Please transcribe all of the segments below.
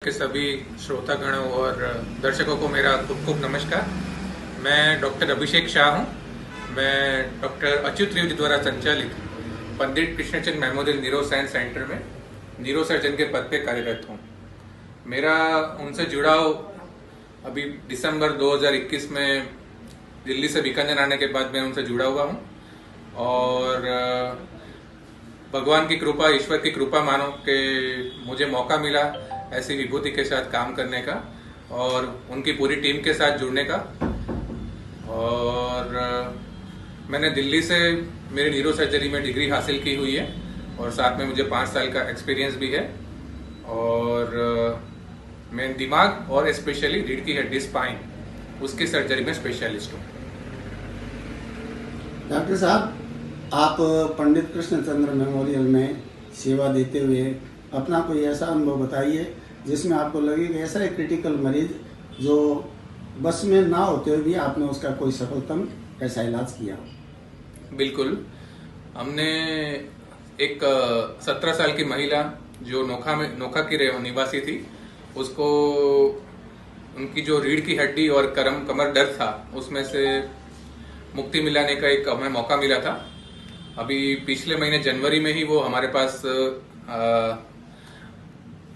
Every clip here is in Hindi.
के सभी श्रोतागणों और दर्शकों को मेरा खूब खूब नमस्कार। मैं डॉक्टर अभिषेक शाह हूँ। मैं डॉक्टर अच्युत त्रिवेदी द्वारा संचालित Pandit Krishnachand memorial neuro science centre में न्यूरो सर्जन के पद पे कार्यरत हूँ। मेरा उनसे जुड़ाव अभी दिसंबर 2021 में दिल्ली से बीकानेर आने के बाद मैं उनसे जुड़ा हुआ हूँ और भगवान की कृपा, ईश्वर की कृपा मानो कि मुझे मौका मिला ऐसी विभूति के साथ काम करने का और उनकी पूरी टीम के साथ जुड़ने का। और मैंने दिल्ली से मेरी न्यूरो सर्जरी में डिग्री हासिल की हुई है और साथ में मुझे 5 साल का एक्सपीरियंस भी है। और मैं दिमाग और स्पेशली रीढ़ की हड्डी स्पाइन उसकी सर्जरी में स्पेशलिस्ट हूँ। डॉक्टर साहब, आप पंडित कृष्णचंद्र मेमोरियल में सेवा देते हुए अपना कोई ऐसा अनुभव बताइए जिसमें आपको लगे कि ऐसा एक क्रिटिकल मरीज जो बस में ना होते हुए भी आपने उसका कोई सफलतम ऐसा इलाज किया हो। बिल्कुल। हमने एक 17 साल की महिला जो नोखा की निवासी थी, उसको उनकी जो रीढ़ की हड्डी और कमर दर्द था उसमें से मुक्ति मिलाने का एक हमें मौका मिला था। अभी पिछले महीने जनवरी में ही वो हमारे पास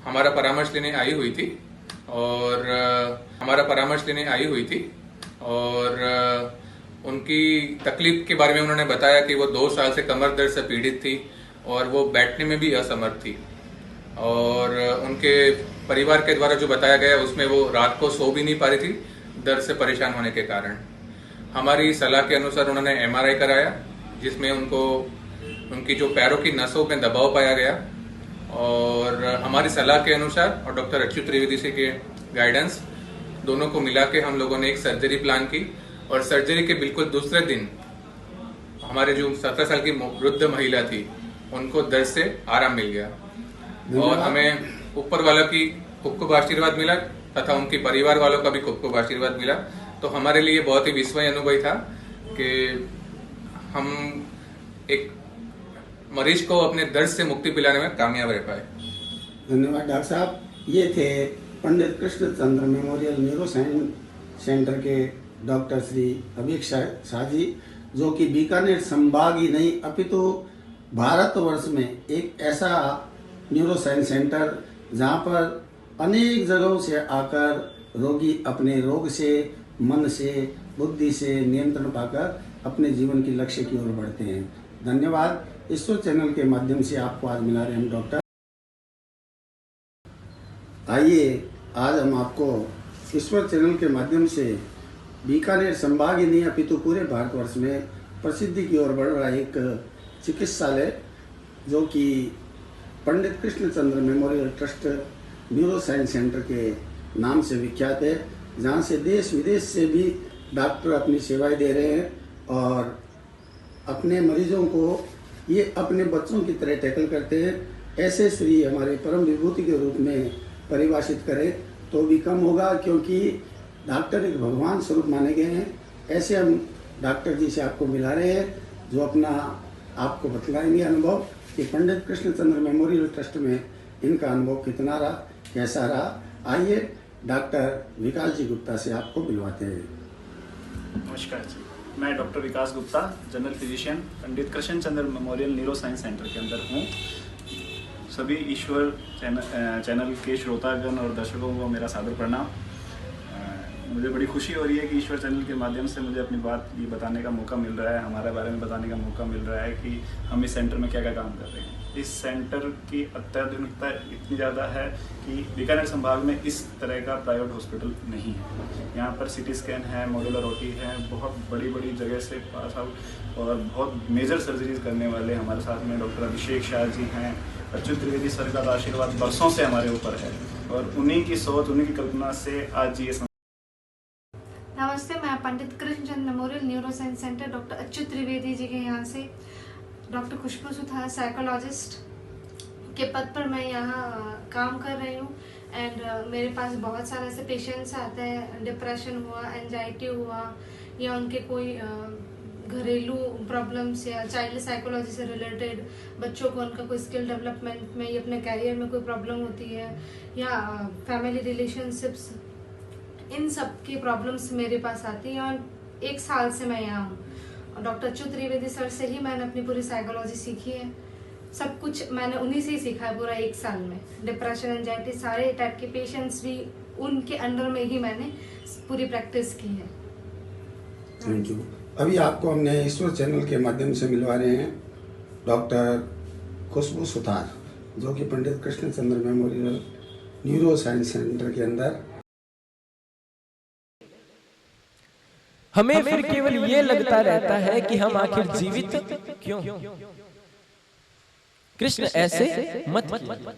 हमारा परामर्श लेने आई हुई थी और उनकी तकलीफ के बारे में उन्होंने बताया कि वो 2 साल से कमर दर्द से पीड़ित थी और वो बैठने में भी असमर्थ थी। और उनके परिवार के द्वारा जो बताया गया उसमें वो रात को सो भी नहीं पा रही थी दर्द से परेशान होने के कारण। हमारी सलाह के अनुसार उन्होंने एमआरआई कराया जिसमें उनकी जो पैरों की नसों में दबाव पाया गया और हमारी सलाह के अनुसार और डॉक्टर अच्युत त्रिवेदी से के गाइडेंस दोनों को मिला के हम लोगों ने एक सर्जरी प्लान की और सर्जरी के बिल्कुल दूसरे दिन हमारे जो 17 साल की वृद्ध महिला थी उनको दर्द से आराम मिल गया और हमें ऊपर वालों की खूब आशीर्वाद मिला तथा उनके परिवार वालों का भी खूब आशीर्वाद मिला। तो हमारे लिए बहुत ही विस्मय अनुभव था कि हम एक मरीज को अपने दर्द से मुक्ति पिलाने में कामयाब रह पाए। धन्यवाद डॉक्टर साहब। ये थे Pandit Krishnachandra memorial neuro science centre के डॉक्टर श्री अभिषेक शाह जी, जो कि बीकानेर संभाग ही नहीं अपितु भारतवर्ष में एक ऐसा न्यूरो साइंस सेंटर जहाँ पर अनेक जगहों से आकर रोगी अपने रोग से, मन से, बुद्धि से नियंत्रण पाकर अपने जीवन की लक्ष्य की ओर बढ़ते हैं। धन्यवाद। ईश्वर चैनल के माध्यम से आपको आज मिला रहे हम डॉक्टर। आइए आज हम आपको ईश्वर चैनल के माध्यम से बीकानेर संभाग ही नहीं अपितु पूरे भारतवर्ष में प्रसिद्धि की ओर बढ़ रहा एक चिकित्सालय जो कि Pandit Krishnachandra memorial trust neuro science centre के नाम से विख्यात है, जहाँ से देश विदेश से भी डॉक्टर अपनी सेवाएं दे रहे हैं और अपने मरीजों को ये अपने बच्चों की तरह टैकल करते हैं। ऐसे श्री हमारे परम विभूति के रूप में परिभाषित करें तो भी कम होगा, क्योंकि डॉक्टर एक भगवान स्वरूप माने गए हैं। ऐसे हम डॉक्टर जी से आपको मिला रहे हैं जो अपना आपको बतलाएंगे अनुभव कि पंडित कृष्णचंद्र मेमोरियल ट्रस्ट में इनका अनुभव कितना रहा, कैसा रहा। आइए डॉक्टर विकास जी गुप्ता से आपको मिलवाते हैं। नमस्कार जी, मैं doctor Vikas Gupta, general physician, Pandit Krishnachandra memorial neuro science centre के अंदर हूँ। सभी ईश्वर चैनल के श्रोतागण और दर्शकों को मेरा सादर प्रणाम। मुझे बड़ी खुशी हो रही है कि ईश्वर चैनल के माध्यम से मुझे अपनी बात ये बताने का मौका मिल रहा है, हमारे बारे में बताने का मौका मिल रहा है कि हम इस सेंटर में क्या क्या काम कर रहे हैं। इस सेंटर की अत्याधुनिकता इतनी ज़्यादा है कि बीकानेर संभाग में इस तरह का प्राइवेट हॉस्पिटल नहीं है। यहाँ पर सिटी स्कैन है, मॉड्यूलर ओटी है, बहुत बड़ी बड़ी जगह से पास आउट और बहुत मेजर सर्जरीज करने वाले हमारे साथ में डॉक्टर अभिषेक शाह जी हैं। अच्युत त्रिवेदी सर का आशीर्वाद बरसों से हमारे ऊपर है और उन्हीं की सोच, उन्हीं की कल्पना से आज ये नमस्ते, मैं Pandit Krishnachandra memorial neuro science centre doctor Achyut Trivedi ji के यहाँ से डॉक्टर खुशबू सुथार साइकोलॉजिस्ट के पद पर मैं यहाँ काम कर रही हूँ। एंड मेरे पास बहुत सारे ऐसे पेशेंट्स आते हैं, डिप्रेशन हुआ, एंजाइटी हुआ या उनके कोई घरेलू प्रॉब्लम्स या चाइल्ड साइकोलॉजी से रिलेटेड, बच्चों को उनका कोई स्किल डेवलपमेंट में या अपने कैरियर में कोई प्रॉब्लम होती है या फैमिली रिलेशनशिप्स, इन सब की प्रॉब्लम्स मेरे पास आती हैं। और 1 साल से मैं यहाँ हूँ और डॉक्टर अच्युत त्रिवेदी सर से ही मैंने अपनी पूरी साइकोलॉजी सीखी है। सब कुछ मैंने उन्हीं से ही सीखा है पूरा 1 साल में। डिप्रेशन, एंजाइटी, सारे टाइप के पेशेंट्स भी उनके अंडर में ही मैंने पूरी प्रैक्टिस की है। Thank you. अभी आपको हमने ईश्वर चैनल के माध्यम से मिलवा रहे हैं डॉक्टर खुशबू सुथार, जो कि Pandit Krishnachandra memorial neuro science centre के अंदर। हमें फिर केवल ये लगता रहता है कि हम आखिर जीवित क्यों। कृष्ण ऐसे मत कीजिए।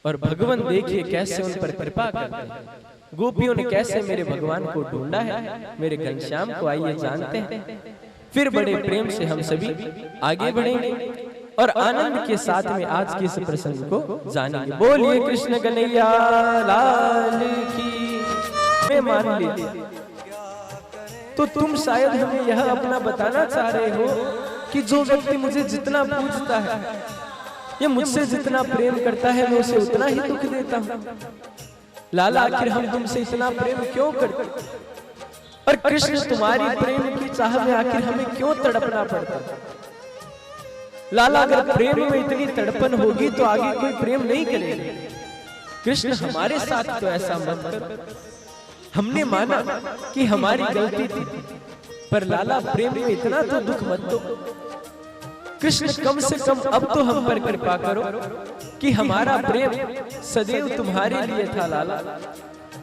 और भगवान देखिए कैसे उन पर कृपा करते हैं। गोपियों ने कैसे मेरे भगवान को ढूंढा है, मेरे घनश्याम को आइए जानते हैं। फिर बड़े प्रेम से हम सभी आगे बढ़ेंगे और आनंद के साथ में आज के इस प्रसंग को जानेंगे। बोलिए कृष्ण कन्हैया लाल की। मैं मान लीजिए तो तुम शायद हमें यह अपना बताना चाह रहे हो कि जो व्यक्ति मुझे जितना पूजता है या मुझसे जितना प्रेम करता है, मैं उसे उतना ही दुख देता हूं। लाला, आखिर हम तुमसे इतना प्रेम क्यों करते? और कृष्ण, तुम्हारी प्रेम की चाह में आखिर हमें क्यों तड़पना पड़ता? लाला, अगर प्रेम में इतनी तड़पन होगी तो आगे कोई प्रेम नहीं करेगा। कृष्ण, हमारे साथ तो ऐसा मत करो। हमने माना कि हमारी गलती थी, पर लाला प्रेम में इतना तो दुख मत दो। कृष्ण, कम से कम अब तो हम पर कृपा करो कि हमारा प्रेम सदैव तुम्हारे लिए था लाला।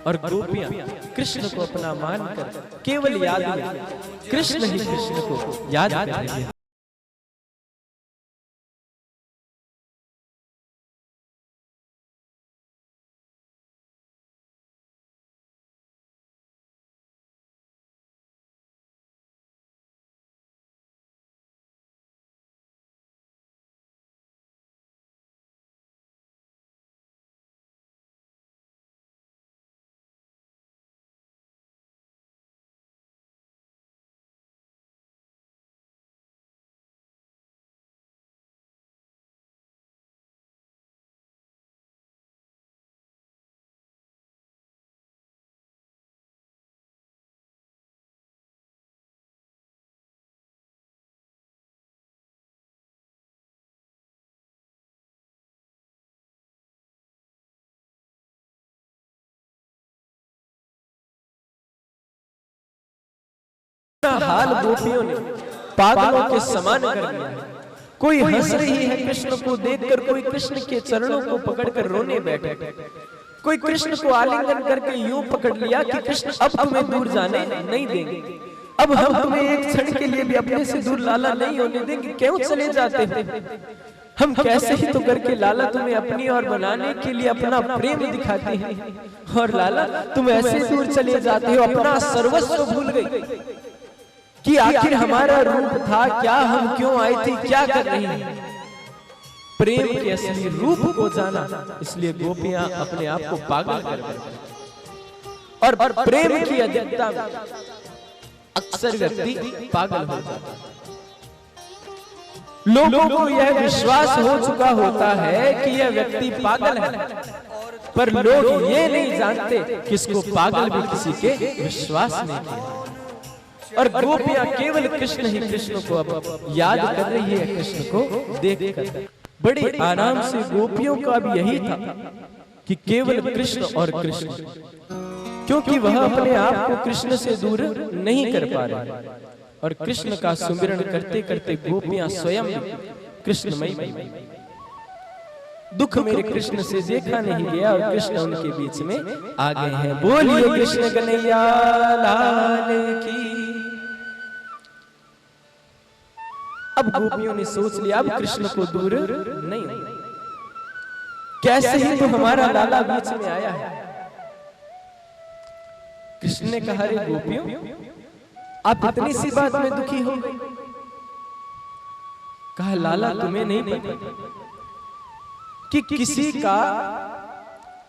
और गोपियां कृष्ण को अपना मानकर केवल याद में कृष्ण ही कृष्ण को याद कर रही है। हाल गोपियों ने पागलों के समान कर दिया। कोई हंस रही है कृष्ण को देखकर, कोई कृष्ण के चरणों को पकड़कर रोने बैठे, कोई कृष्ण को आलिंगन करके यूं पकड़ लिया कि कृष्ण अब तुम्हें दूर जाने नहीं देंगे, अब हम तुम्हें एक क्षण के लिए भी अपने से दूर लाला नहीं होने देंगे। क्यों चले जाते हो? हम कैसे ही तो करके लाला तुम्हें अपनी ओर बनाने के लिए अपना प्रेम दिखाते हैं, और लाला तुम ऐसे दूर चले जाते हो, अपना सर्वस्व भूल गई कि आखिर हमारा रूप था क्या, हम क्यों आई थी, क्या कर रही हैं। प्रेम के असली रूप को जाना, इसलिए गोपियां अपने आप को पागल कर देती। और प्रेम की अधिकता में अक्सर व्यक्ति पागल हो जाता है। लोगों को यह विश्वास हो चुका होता है कि यह व्यक्ति पागल है, पर लोग ये नहीं जानते कि इसको पागल भी किसी के विश्वास नहीं किया। और गोपियां केवल कृष्ण ही कृष्ण को अब याद कर रही है, कृष्ण को देखकर बड़े आराम से। गोपियों का भी यही था कि केवल कृष्ण और कृष्ण, क्योंकि वह अपने आप को कृष्ण से दूर नहीं कर पा रहे। और कृष्ण का सुमिरन करते करते गोपियां स्वयं कृष्णमयी बनी। दुख मेरे कृष्ण से देखा नहीं गया, और कृष्ण उनके बीच में आ गए हैं। बोलिए कृष्ण कन्हैया लाल की। अब गोपियों ने सोच लिया अब कृष्ण को दूर नहीं, कैसे ही तो हमारा लाला बीच में आया है। कृष्ण ने कहा, रे गोपियों, आप इतनी सी बात में दुखी हो गई? कहा, लाला तुम्हें नहीं पता कि किसी का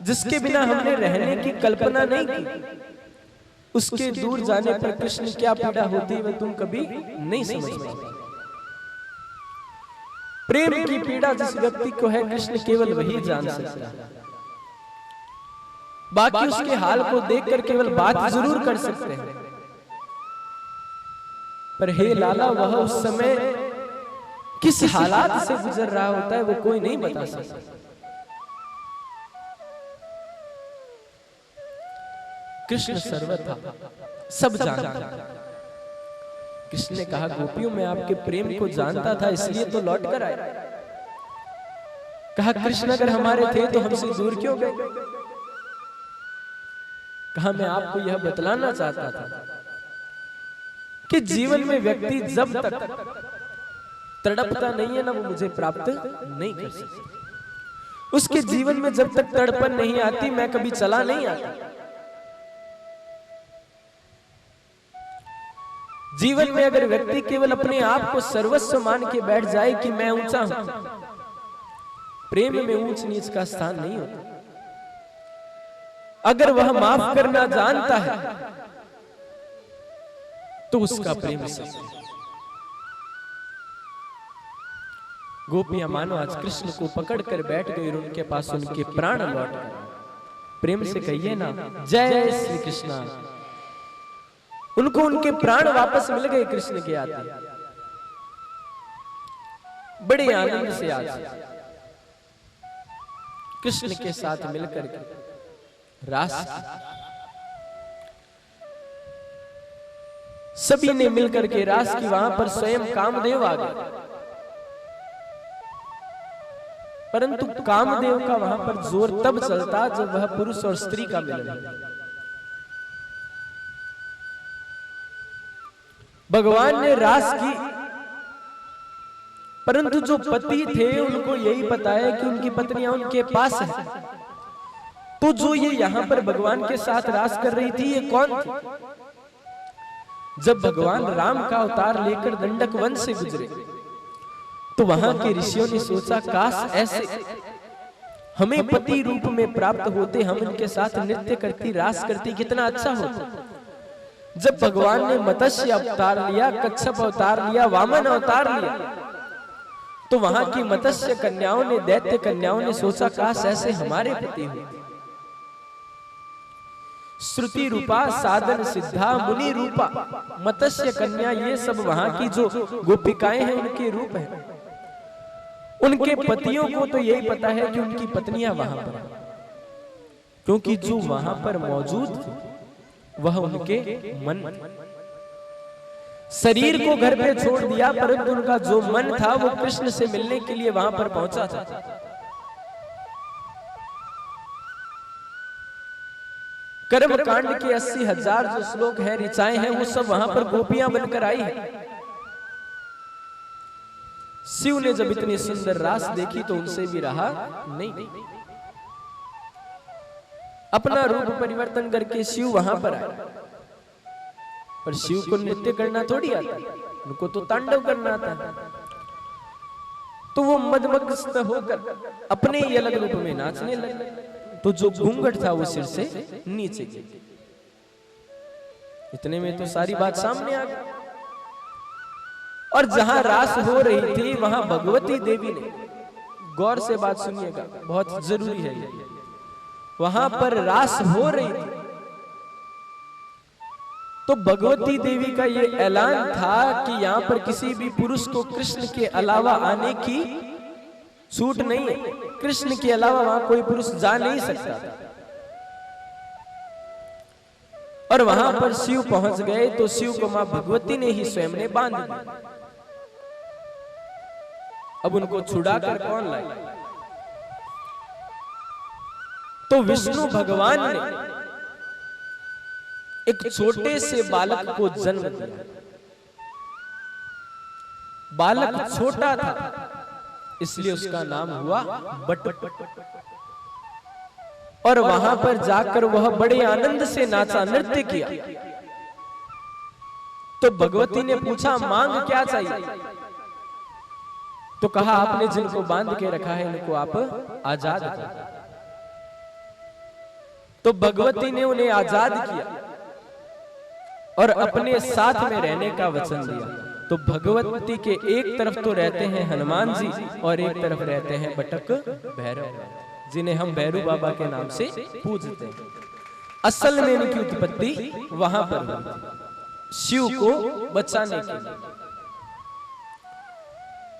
जिसके बिना हमने रहने की कल्पना नहीं की, उसके दूर जाने पर कृष्ण क्या पीड़ा होती है वह तुम कभी नहीं समझ पाओगे। प्रेम की पीड़ा जिस व्यक्ति को है कृष्ण केवल वही जान सकता है। बाकी उसके हाल को देखकर केवल बात जरूर कर सकते हैं, पर हे लाला वह उस समय किस हालात से गुजर रहा होता है वो कोई नहीं बता सकता। कृष्ण सर्वथा सब जानता। कृष्ण ने कहा गोपियों मैं आपके प्रेम को जानता था इसलिए तो लौट कर आया। कहा कृष्ण अगर हमारे थे तो हमसे दूर क्यों गए? कहा मैं आपको यह बतलाना चाहता था कि जीवन में व्यक्ति जब तक तड़पता नहीं है ना वो मुझे प्राप्त नहीं कर सकता। उसके जीवन में जब तक तड़पन नहीं आती मैं कभी चला नहीं आता। जीवन में अगर व्यक्ति केवल अपने आप को सर्वस्व मान के बैठ जाए कि मैं ऊंचा हूं, प्रेम में ऊंच नीच का स्थान नहीं होता। अगर वह माफ करना जानता है तो उसका प्रेम सत्य। गोपियां मानो आज कृष्ण को पकड़ कर बैठ गई और उनके पास उनके प्राण लौट गए। प्रेम से कहिए ना जय श्री कृष्णा। उनको उनके प्राण वापस मिल गए कृष्ण के आते। बड़े आनंद से आज कृष्ण के साथ मिलकर के रास सभी ने मिलकर के रास की। वहां पर स्वयं कामदेव आ गए, परंतु कामदेव का वहां पर जोर तब चलता जब वह पुरुष और स्त्री का मिलन। भगवान ने रास की, परंतु जो पति थे उनको यही पता है कि उनकी पत्नियां उनके पास है। तो जो ये यहां पर भगवान के साथ रास कर रही थी ये कौन थी? जब भगवान राम का अवतार लेकर दंडक वन से गुजरे तो वहां के ऋषियों ने सोचा काश ऐसे हमें पति रूप में प्राप्त होते, हम इनके साथ नृत्य करती रास करती, कितना अच्छा होता। जब भगवान ने मत्स्य अवतार लिया, कच्छप अवतार लिया, वामन अवतार लिया, तो वहां की मत्स्य कन्याओं ने, दैत्य कन्याओं ने सोचा काश ऐसे हमारे पति हो। श्रुति रूपा साधन सिद्धा मुनि रूपा मत्स्य कन्या, ये सब वहां की जो गोपिकाएं हैं उनके रूप हैं। उनके पतियों को तो यही पता है कि उनकी पत्नियां वहां पर, क्योंकि जो वहां पर मौजूद थे वह उनके मन, शरीर को घर पे छोड़ दिया, परंतु उनका जो मन था वो कृष्ण से मिलने के लिए वहां पर पहुंचा था। कर्म कांड के 80,000 जो श्लोक हैं, ऋचाएं हैं, वो सब वहां पर गोपियां बनकर आई है। शिव ने जब इतनी सुंदर रास देखी तो उनसे भी रहा नहीं। अपना रूप परिवर्तन करके शिव वहां पर आए, पर शिव को नृत्य करना थोड़ी आता, उनको तो तांडव करना आता। तो वो मदमस्त होकर अपने ही अलग रूप में नाचने लगे। तो जो घूंघट था वो सिर से नीचे गिरा। इतने में तो सारी बात सामने आ गई। और जहां रास हो रही थी वहां भगवती देवी ने, गौर से बात सुनिएगा, बहुत जरूरी है ये, वहां पर रास हो रही थी तो भगवती देवी का ये ऐलान था कि यहां पर किसी भी पुरुष को कृष्ण के अलावा आने की छूट नहीं है। कृष्ण के अलावा वहां कोई पुरुष जा नहीं सकता। और वहां पर शिव पहुंच गए तो शिव को मां भगवती ने ही स्वयं ने बांध दिया। अब उनको छुड़ाकर कौन लाए? तो विष्णु भगवान ने एक छोटे से बालक को जन्म दिया। बालक छोटा था इसलिए उसका नाम हुआ बट। और वहां पर जाकर वह बड़े आनंद से नाचा, नृत्य किया। तो भगवती ने पूछा मांग क्या चाहिए? तो कहा आपने जिनको बांध के रखा है इनको आप आजाद करो। तो भगवती ने उन्हें आजाद किया। और अपने साथ में रहने का वचन दिया। तो भगवती के एक तरफ तो रहते हैं हनुमान जी और एक तरफ रहते हैं बटक भैरव, जिन्हें हम भैरू बाबा के नाम से पूजते हैं। असल में इनकी उत्पत्ति वहां पर हुई शिव को बचाने के लिए।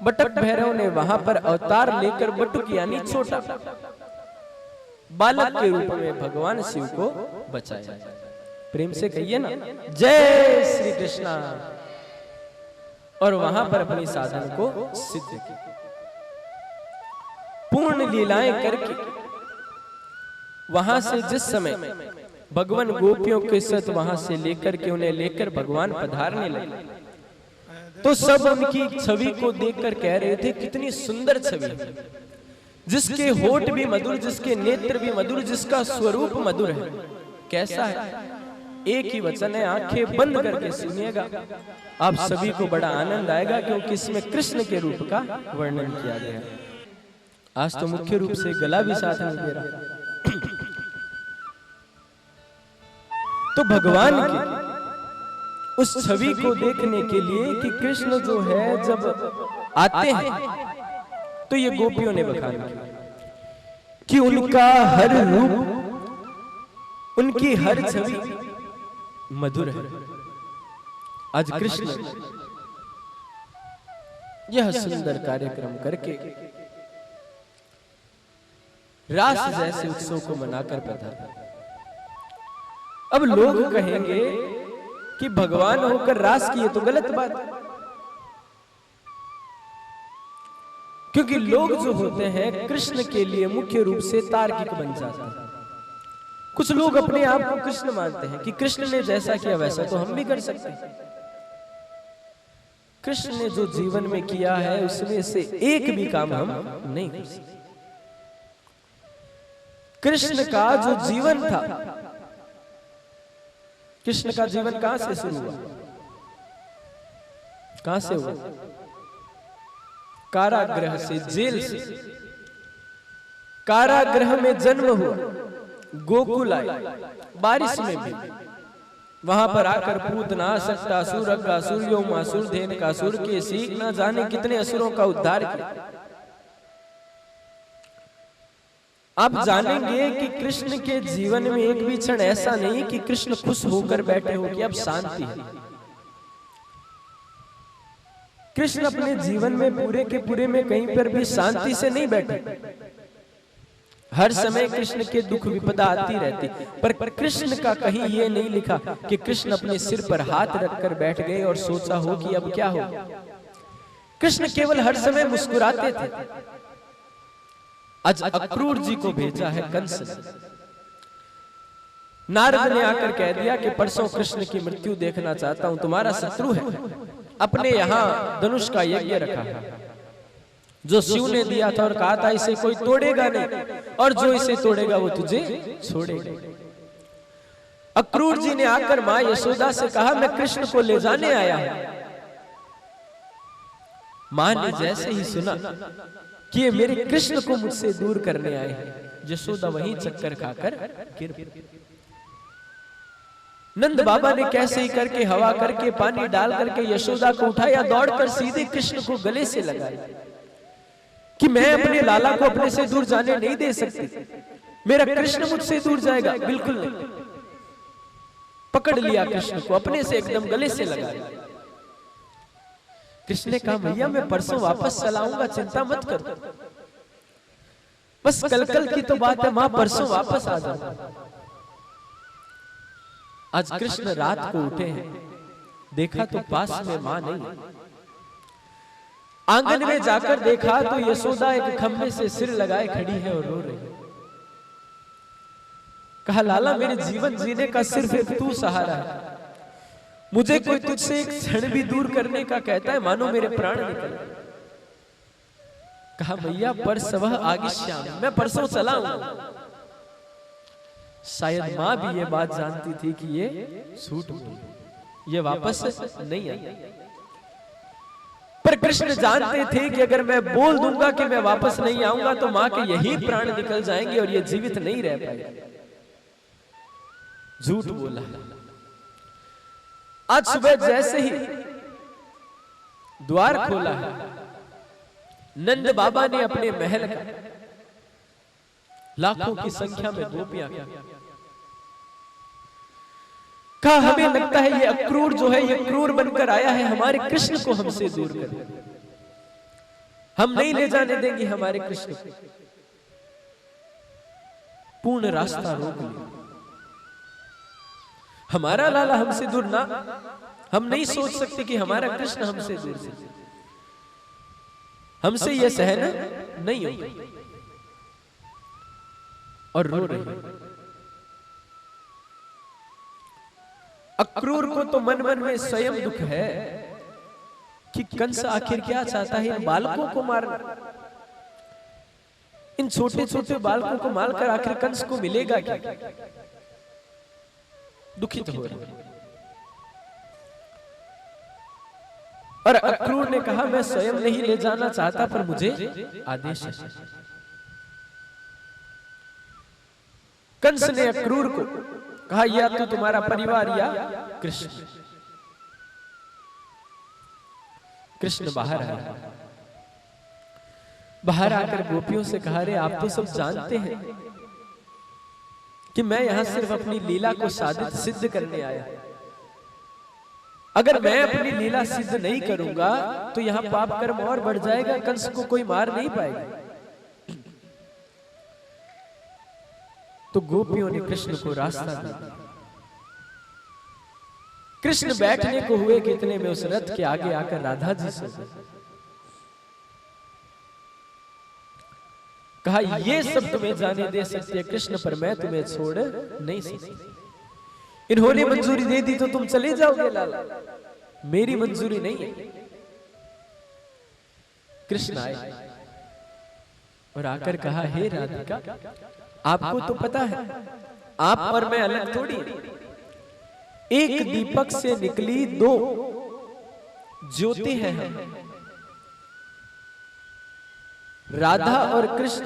बटक भैरव ने वहां पर अवतार लेकर बटुक यानी छोटा बालक के रूप में भगवान शिव को बचाया। प्रेम से कहिए ना जय श्री कृष्णा। और वहां पर अपनी साधन को सिद्ध की, पूर्ण लीलाएं करके वहां से जिस समय भगवान गोपियों के साथ वहां से लेकर के उन्हें लेकर भगवान पधारने लगे, तो सब उनकी छवि को देखकर कह रहे थे कितनी सुंदर छवि, जिसके होठ भी मधुर, जिसके नेत्र भी मधुर, जिसका स्वरूप मधुर है। कैसा है? एक ही वचन है, आंखें बंद करके सुनिएगा, आप सभी को बड़ा आनंद आएगा, क्योंकि इसमें कृष्ण के रूप का वर्णन किया गया है। आज तो मुख्य रूप से गला भी साथ में दे रहा। तो भगवान की उस छवि को देखने के लिए कि कृष्ण जो है जब आते हैं तो ये गोपियों ने बखान किया कि उनका हर रूप, उनकी हर छवि मधुर है। आज कृष्ण यह सुंदर कार्यक्रम करके रास जैसे उत्सव को मनाकर पधारा। अब लोग कहेंगे कि भगवान होकर रास किए तो गलत बात है, क्योंकि लोग जो होते हैं कृष्ण के लिए मुख्य रूप से तार्किक बन जाते हैं। कुछ लोग अपने आप को कृष्ण मानते हैं कि कृष्ण ने जैसा किया वैसा तो हम भी कर सकते हैं। कृष्ण ने जो जीवन में किया है उसमें से एक भी काम हम नहीं कर सकते। कृष्ण का जो जीवन था, कृष्ण का जीवन कहां से शुरू हुआ, कहां से हुआ? कारागृह से, जेल से। कारागृह में जन्म हुआ, गोकुल आए, बारिश में भी वहां पर आकर पूतना, सट्टासुर, अग्गासुर, योमासुर, धेनुकासुर के सीख ना जाने कितने असुरों का उद्धार किया। आप जानेंगे कि कृष्ण के जीवन में एक भी क्षण ऐसा नहीं कि कृष्ण खुश होकर बैठे हो कि अब शांति है। कृष्ण अपने जीवन में पूरे के पूरे में कहीं पर भी शांति से नहीं बैठे। हर समय कृष्ण के दुख विपदा आती रहती, पर कृष्ण का कहीं ये नहीं लिखा कि कृष्ण अपने सिर पर हाथ रखकर बैठ गए और सोचा हो कि अब क्या हो। कृष्ण केवल हर समय मुस्कुराते थे। आज अक्रूर जी को भेजा है कंस ने। नारद ने आकर कह दिया कि परसों कृष्ण की मृत्यु देखना चाहता हूं, तुम्हारा शत्रु है, अपने यहां धनुष का यज्ञ रखा है जो शिव ने दिया था और कहा था इसे कोई तोड़ेगा नहीं, और जो इसे तोड़ेगा वो तुझे छोड़ेगा। अक्रूर जी ने आकर मां यशोदा से कहा मैं कृष्ण को ले जाने आया हूं। मां ने जैसे ही सुना कि ये मेरे कृष्ण को मुझसे दूर करने आए हैं, यशोदा वहीं चक्कर खाकर गिर पड़ी। नंद बाबा ने कैसे ही करके हवा करके पानी डाल करके यशोदा को उठाया, दौड़कर सीधे कृष्ण को गले से लगाया कि मैं अपने लाला को अपने से दूर जाने नहीं दे सकती, मेरा कृष्ण मुझसे दूर जाएगा, बिल्कुल नहीं। पकड़ लिया कृष्ण को, अपने से एकदम गले से लगाया। कृष्ण ने कहा भैया मैं परसों वापस चलाऊंगा, चिंता मत करो, बस कल की तो बात है, मां परसों वापस आ जाऊंगा। आज कृष्ण रात को उठे हैं, देखा तो पास में मां नहीं। आंगन में जाकर देखा तो यशोदा एक खंभे से सिर लगाए खड़ी है और रो रही है। कहा लाला मेरे जीवन जीने का सिर्फ एक तू सहारा है, मुझे कोई तुझसे एक क्षण भी दूर करने का कहता है मानो मेरे प्राण निकल। कहा भैया परसवह आगिष्यामि, मैं परसों चला हूं। शायद मां भी ये बात जानती थी कि ये छूट गई, ये वापस नहीं आई, पर कृष्ण जानते थे कि अगर मैं बोल दूंगा कि मैं वापस नहीं आऊंगा तो मां के यही प्राण निकल जाएंगे और ये जीवित नहीं रह पाएगी। झूठ बोला। आज सुबह जैसे ही द्वार खोला है, नंद बाबा ने अपने महल का लाखों की संख्या में गोपियां कहा, हमें लगता है ये अक्रूर जो है ये क्रूर बनकर आया है, हमारे कृष्ण को हमसे दूर कर, हम नहीं ले जाने देंगे हमारे कृष्ण को। पूर्ण रास्ता रोक लिया, हमारा लाला हमसे दूर ना, हम नहीं सोच सकते कि हमारा कृष्ण हमसे दूर से, हमसे यह सहना नहीं होगा। और रो रही। अक्रूर को तो मन मन में स्वयं दुख है कि कंस आखिर क्या चाहता है, इन बालकों को मारना, इन छोटे छोटे बालकों को मारकर आखिर कंस को मिलेगा क्या? दुखित हो रहे। और अक्रूर ने कहा, मैं स्वयं नहीं ले जाना चाहता, पर मुझे आदेश है। कंस ने अक्रूर को कहा, या तो तुम्हारा परिवार या कृष्ण। कृष्ण बाहर आया, बाहर आकर गोपियों से कहा, रे आप तो सब जानते हैं कि मैं यहां सिर्फ अपनी लीला को साबित सिद्ध करने आया। अगर मैं अपनी लीला सिद्ध नहीं करूंगा तो यहां पाप कर्म और बढ़ जाएगा, कंस को कोई मार नहीं पाएगा। तो गोपियों ने कृष्ण को रास्ता दिया। कृष्ण बैठने को हुए कितने में उस रथ के आगे आकर राधा जी से कहा, ये सब तुम्हें जाने दे सकते हैं कृष्ण, पर मैं तुम्हें छोड़ नहीं सकती। इन्होंने मंजूरी दे दी तो तुम चले जाओगे लाला, मेरी मंजूरी नहीं है। कृष्ण आए और आकर कहा, हे राधिका, आपको तो पता है आप और मैं अलग थोड़ी, एक दीपक से निकली दो ज्योति है हम। राधा और कृष्ण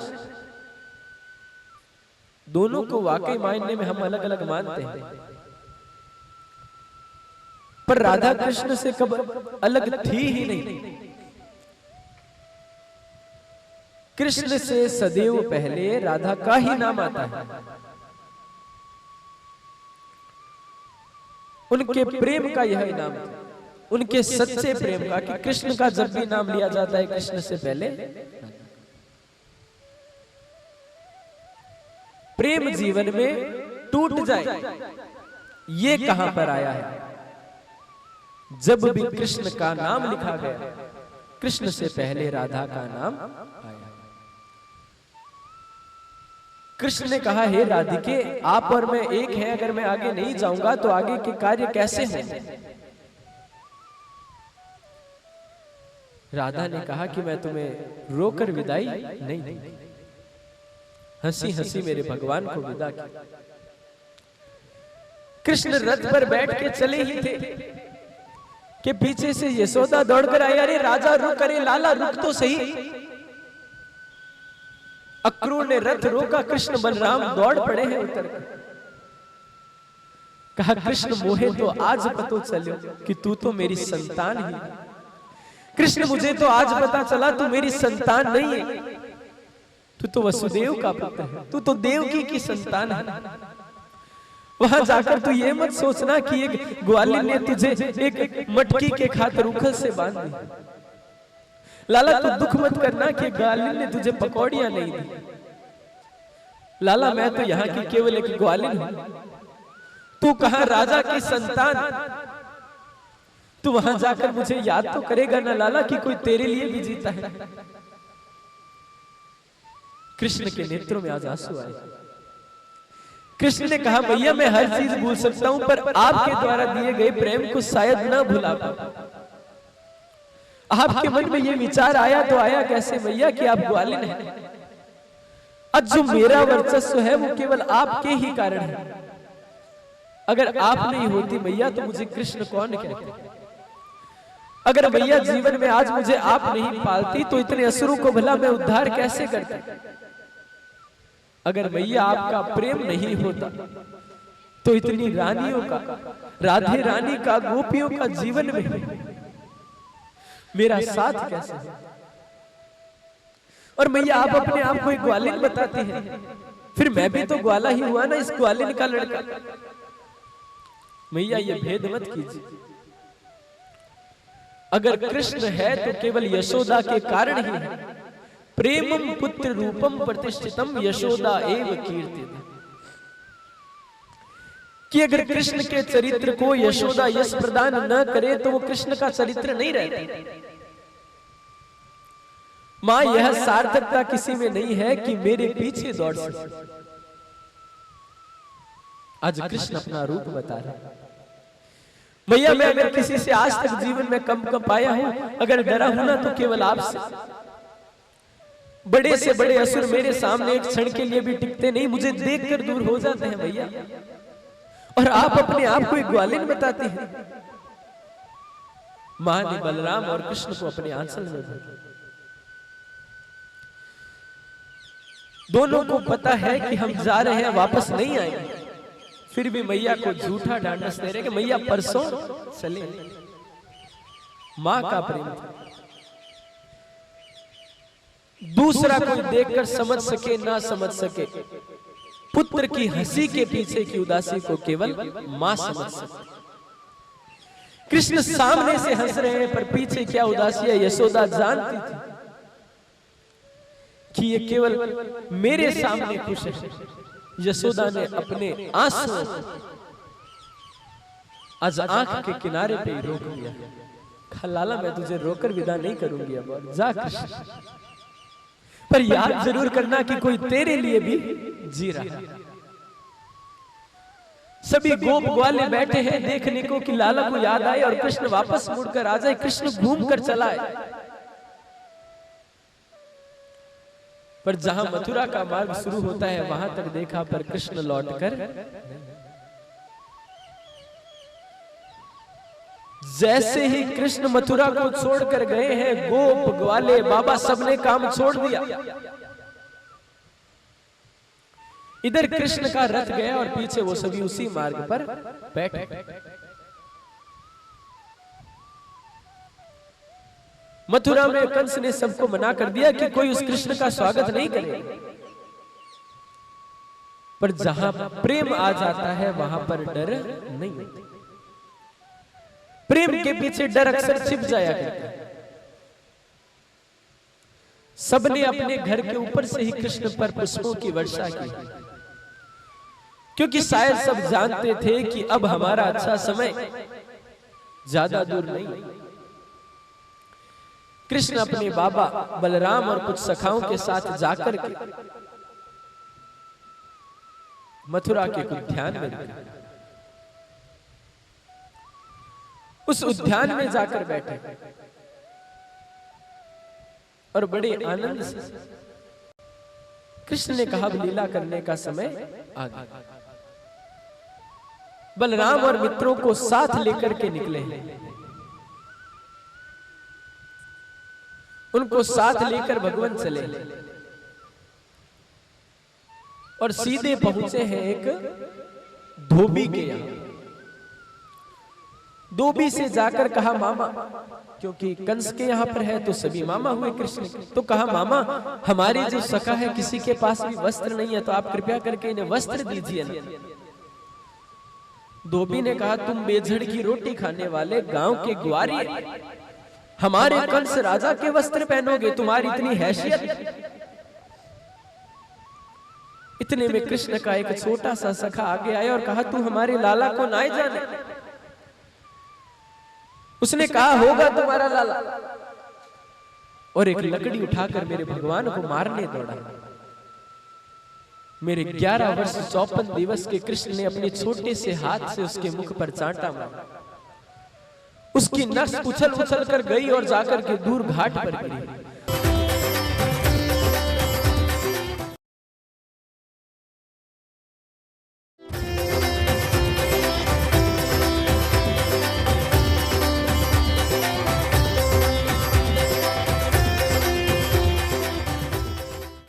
दोनों को वाकई मायने में हम अलग अलग मानते हैं, पर राधा कृष्ण से कब अलग थी ही नहीं। कृष्ण से सदैव पहले राधा का ही नाम आता है। उनके प्रेम का यह नाम है, उनके सच्चे प्रेम का, कि कृष्ण का जब भी नाम लिया जाता है कृष्ण से पहले प्रेम जीवन में टूट जाए, ये कहां पर आया है? जब भी कृष्ण का नाम लिखा गया, कृष्ण से पहले राधा का नाम आया। कृष्ण ने कहा, हे राधिके, आप और मैं एक हैं, अगर मैं आगे नहीं जाऊंगा तो आगे के कार्य कैसे होंगे? राधा ने कहा कि मैं तुम्हें रोकर विदाई नहीं दूंगी। हंसी हंसी मेरे भगवान को विदा किया। कृष्ण रथ पर बैठ के चले ही थे कि पीछे से यशोदा दौड़कर आई, अरे राजा रुक, अरे लाला रुक तो सही। अक्रूर ने रथ रोका, कृष्ण बलराम दौड़ पड़े हैं उतर कर। कहा, कृष्ण मोहे तो आज पता चलो कि तू तो मेरी संतान ही। कृष्ण, मुझे तो आज पता चला तू मेरी संतान नहीं है, तू तो वसुदेव का पुत्र है, तू तो देवकी की संतान है। वहां जाकर तू ये मत सोचना कि एक ग्वालिन ने तुझे एक मटकी के खातिर उखल से बांध दी। लाला तू दुख मत करना कि ग्वालिन ने तुझे पकौड़ियां नहीं दी। लाला मैं तो यहाँ की केवल एक ग्वालिन हूं, तू कहां राजा की संतान। तू वहां जाकर मुझे याद तो करेगा ना लाला कि कोई तेरे लिए भी जीता है। कृष्ण के नेत्रों में आज आंसू आए। कृष्ण ने कहा, भैया मैं हर चीज भूल सकता हूं, पर आपके द्वारा दिए गए प्रेम को शायद ना भुला पाऊं। आपके मन में ये विचार आया तो आया कैसे भैया कि आप ग्वालिन हैं? आज जो मेरा वर्चस्व है वो केवल आपके ही कारण है। अगर आप नहीं होती भैया तो मुझे कृष्ण कौन कहते? अगर भैया जीवन में आज मुझे आप नहीं पालती तो इतने असुरों को भला मैं उद्धार कैसे करता? अगर भैया आपका प्रेम नहीं होता तो इतनी रानियों का, राधे रानी का, गोपियों का जीवन में मेरा साथ कैसे है? और मैया आप अपने आप को एक ग्वालिन बताते हैं, फिर मैं भी तो ग्वाला ही हुआ ना, इस ग्वालिन का लड़का। मैया ये भेद मत कीजिए। अगर कृष्ण है तो केवल यशोदा के कारण ही है। प्रेमम पुत्र रूपम प्रतिष्ठितम यशोदा एव कीर्तित। कि अगर कृष्ण के चरित्र को यशोदा यश प्रदान न करे तो वो कृष्ण का चरित्र नहीं रहता। मां यह सार्थकता किसी में नहीं है कि मेरे पीछे दौड़ सके। आज कृष्ण अपना रूप बता रहे। भैया मैं अगर किसी से आज तक जीवन में कम पाया हूं, अगर डरा हूं ना तो केवल आपसे। बड़े से बड़े असुर मेरे सामने एक क्षण के लिए भी टिकते नहीं, मुझे देखकर दूर हो जाते हैं भैया। और आप अपने आप को एक ग्वालिन बताते हैं। मां ने बलराम और कृष्ण को अपने आंचल में भरा। दोनों को पता है कि हम जा रहे हैं, वापस नहीं आएंगे, फिर भी मैया को झूठा ढांढस दे रहे कि मैया परसों चले। मां का प्रेम था। दूसरा कोई देखकर समझ सके ना समझ सके, पुत्र की हंसी के पीछे की उदासी को केवल मां समझ सके। कृष्ण सामने से हंस रहे हैं पर पीछे क्या उदासी है यशोदा जानती थी कि ये केवल मेरे सामने खुश है। यशोदा ने अपने आंसू आज आंख के किनारे पे ही रोक लिया। लाला मैं तुझे रोकर विदा नहीं करूंगी, अब जा कृष्ण, पर याद जरूर करना कि कोई तेरे लिए भी जी रहा। सभी गोप ग्वाले बैठे हैं देखने को कि लाला को याद आए और कृष्ण वापस मुड़कर आ जाए, कृष्ण घूम कर चला है। पर जहां मथुरा का मार्ग शुरू होता है वहां तक देखा, पर कृष्ण लौटकर जैसे ही कृष्ण मथुरा को छोड़कर गए हैं, गोप ग्वाले बाबा सबने काम छोड़ दिया। इधर कृष्ण का रथ गया और पीछे वो सभी उसी मार्ग पर बैठे। मथुरा में कंस ने सबको मना कर दिया कि कोई उस कृष्ण का स्वागत नहीं करे। पर जहां प्रेम आ जाता है वहां पर डर नहीं होता। प्रेम के पीछे डर अक्सर छिप जाया करता है। सबने अपने घर के ऊपर से ही कृष्ण पर पुष्पों की वर्षा की, क्योंकि शायद सब जानते थे कि अब हमारा अच्छा समय ज्यादा दूर नहीं। कृष्ण अपने बाबा बलराम और कुछ सखाओं के साथ जाकर के मथुरा के उद्यान में गए। उस उद्यान में जाकर बैठे और बड़े आनंद से कृष्ण ने कहा लीला करने का समय आ गया। बलराम और मित्रों को साथ लेकर के निकले हैं। उनको साथ लेकर भगवान चले और सीधे पहुंचे हैं एक धोबी के यहां। धोबी से जाकर कहा मामा, क्योंकि कंस के यहां पर है तो सभी मामा हुए कृष्ण के, तो कहा मामा हमारी जो सखा है किसी के पास भी वस्त्र नहीं है, तो आप कृपया करके इन्हें वस्त्र दीजिए ना। धोबी ने कहा तुम बेझड़ की रोटी खाने वाले गांव के ग्वारी, हमारे कंस राजा के वस्त्र पहनोगे, तुम्हारी इतनी हैसियत। इतने में कृष्ण का एक छोटा सा सखा आगे आया और कहा तू हमारे लाला को ना जाने। उसने कहा होगा तुम्हारा लाला, और एक लकड़ी उठाकर मेरे भगवान को मारने दौड़ा। मेरे 11 वर्ष 54 दिवस के कृष्ण ने अपने छोटे से हाथ से उसके मुख पर चांटा मारा। उसकी नस उछल उछल कर गई और जाकर के दूर घाट पर गिरी।